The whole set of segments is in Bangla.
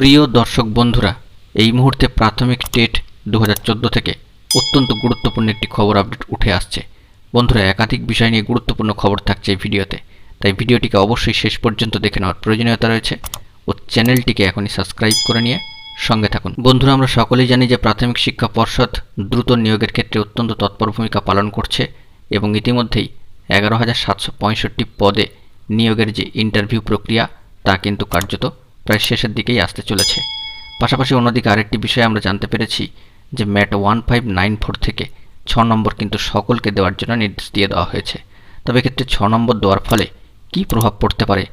প্রিয় দর্শক বন্ধুরা, এই মুহূর্তে প্রাথমিক টেট 2014 থেকে অত্যন্ত গুরুত্বপূর্ণ একটি খবর আপডেট উঠে আসছে। বন্ধুরা, একাধিক বিষয় নিয়ে গুরুত্বপূর্ণ খবর থাকছে এই ভিডিওতে, তাই ভিডিওটিকে অবশ্যই শেষ পর্যন্ত দেখে নেওয়ার প্রয়োজনীয়তা রয়েছে ও চ্যানেলটিকে এখনই সাবস্ক্রাইব করে নিয়ে সঙ্গে থাকুন। বন্ধুরা, আমরা সকলেই জানি যে প্রাথমিক শিক্ষা পর্ষদ দ্রুত নিয়োগের ক্ষেত্রে অত্যন্ত তৎপর ভূমিকা পালন করছে এবং ইতিমধ্যেই 11,765 পদে নিয়োগের যে ইন্টারভিউ প্রক্রিয়া তা কিন্তু কার্যত প্রায় শেষের দিকেই আসতে চলেছে। পাশাপাশি অন্যদিকে আরেকটি বিষয় আমরা জানতে পেরেছি যে ম্যাট 1594 থেকে 6 নম্বর কিন্তু সকলকে দেওয়ার জন্য নির্দেশ দিয়ে দেওয়া হয়েছে। তবে এক্ষেত্রে 6 নম্বর দেওয়ার ফলে কী প্রভাব পড়তে পারে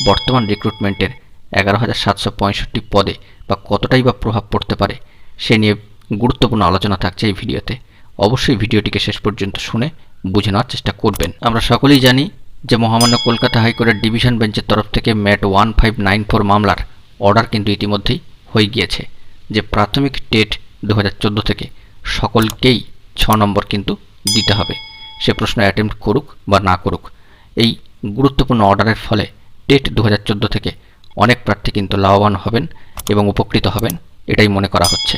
বর্তমান রিক্রুটমেন্টের 11,765 পদে বা কতটাই বা প্রভাব পড়তে পারে সে নিয়ে গুরুত্বপূর্ণ আলোচনা থাকছে এই ভিডিওতে। অবশ্যই ভিডিওটিকে শেষ পর্যন্ত শুনে বুঝে নেওয়ার চেষ্টা করবেন। আমরা সকলেই জানি যে মহামান্য কলকাতা হাইকোর্টের ডিভিশন বেঞ্চের তরফ থেকে ম্যাট 1594 মামলার অর্ডার কিন্তু ইতিমধ্যেই হয়ে গিয়েছে যে প্রাথমিক টেট 2014 থেকে সকলকেই 6 নম্বর কিন্তু দিতে হবে, সে প্রশ্ন অ্যাটেম্প্ট করুক বা না করুক। এই গুরুত্বপূর্ণ অর্ডারের ফলে টেট 2014 থেকে অনেক প্রার্থী কিন্তু লাভবান হবেন এবং উপকৃত হবেন, এটাই মনে করা হচ্ছে।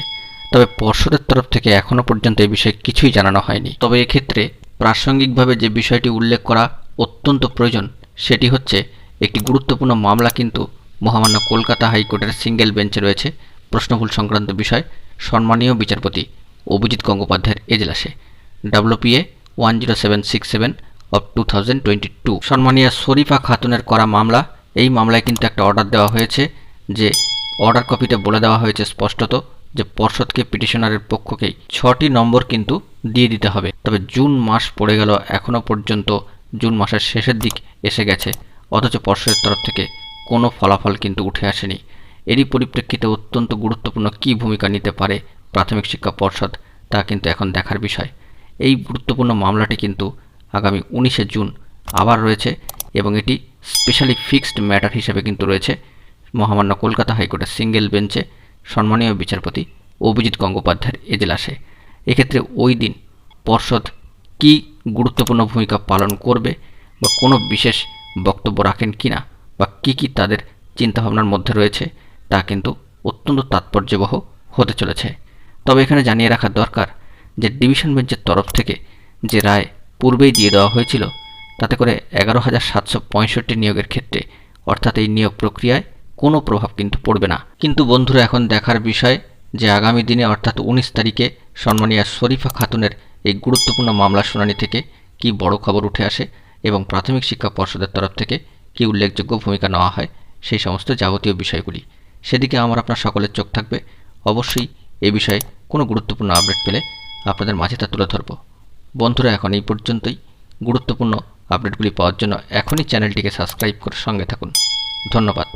তবে পর্ষদের তরফ থেকে এখনও পর্যন্ত এই বিষয়ে কিছুই জানানো হয়নি। তবে এক্ষেত্রে প্রাসঙ্গিকভাবে যে বিষয়টি উল্লেখ করা অত্যন্ত প্রয়োজন সেটি হচ্ছে একটি গুরুত্বপূর্ণ মামলা কিন্তু মহামান্য কলকাতা হাইকোর্টের সিঙ্গেল বেঞ্চে রয়েছে প্রশ্নভুল সংক্রান্ত বিষয় সম্মানীয় বিচারপতি অভিজিৎ গঙ্গোপাধ্যায়ের এজলাসে WPA 10767 অফ 2022। সম্মানীয় শরীফা খাতুনের করা মামলা, এই মামলায় কিন্তু একটা অর্ডার দেওয়া হয়েছে যে অর্ডার কপিতে বলে দেওয়া হয়েছে স্পষ্টত যে পর্ষদকে পিটিশনারের পক্ষকেই 6টি নম্বর কিন্তু দিয়ে দিতে হবে। তবে জুন মাস পড়ে গেল, এখনও পর্যন্ত জুন মাসের শেষের দিক এসে গেছে, অথচ পর্ষদের তরফ থেকে কোনো ফলাফল কিন্তু উঠে আসেনি। এরই পরিপ্রেক্ষিতে অত্যন্ত গুরুত্বপূর্ণ কী ভূমিকা নিতে পারে প্রাথমিক শিক্ষা পর্ষদ তা কিন্তু এখন দেখার বিষয়। এই গুরুত্বপূর্ণ মামলাটি কিন্তু আগামী 19শে জুন আবার রয়েছে এবং এটি স্পেশালি ফিক্সড ম্যাটার হিসেবে কিন্তু রয়েছে মহামান্য কলকাতা হাইকোর্টের সিঙ্গেল বেঞ্চে সম্মানীয় বিচারপতি অভিজিৎ গঙ্গোপাধ্যায়ের এজলাসে। এক্ষেত্রে ওই দিন পর্ষদ কী গুরুত্বপূর্ণ ভূমিকা পালন করবে বা কোনো বিশেষ বক্তব্য রাখেন কিনা বা কী তাদের চিন্তাভাবনার মধ্যে রয়েছে তা কিন্তু অত্যন্ত তাৎপর্যবহ হতে চলেছে। তবে এখানে জানিয়ে রাখা দরকার যে ডিভিশন বেঞ্চের তরফ থেকে যে রায় পূর্বেই দিয়ে দেওয়া হয়েছিল তাতে করে 11,765 নিয়োগের ক্ষেত্রে অর্থাৎ এই নিয়োগ প্রক্রিয়ায় কোনো প্রভাব কিন্তু পড়বে না। কিন্তু বন্ধুরা, এখন দেখার বিষয় যে আগামী দিনে অর্থাৎ 19 তারিখে সম্মানীয় শরীফা খাতুনের এই গুরুত্বপূর্ণ মামলা শুনানি থেকে কী বড় খবর উঠে আসে এবং প্রাথমিক শিক্ষা পর্ষদের তরফ থেকে কী উল্লেখযোগ্য ভূমিকা নেওয়া হয় সেই সমস্ত যাবতীয় বিষয়গুলি, সেদিকে আমার আপনার সকলের চোখ থাকবে। অবশ্যই এই বিষয়ে কোনো গুরুত্বপূর্ণ আপডেট পেলে আপনাদের মাঝে তা তুলে ধরব। বন্ধুরা, এখন এই পর্যন্তই। গুরুত্বপূর্ণ আপডেটগুলি পাওয়ার জন্য এখনই চ্যানেলটিকে সাবস্ক্রাইব করে সঙ্গে থাকুন। ধন্যবাদ।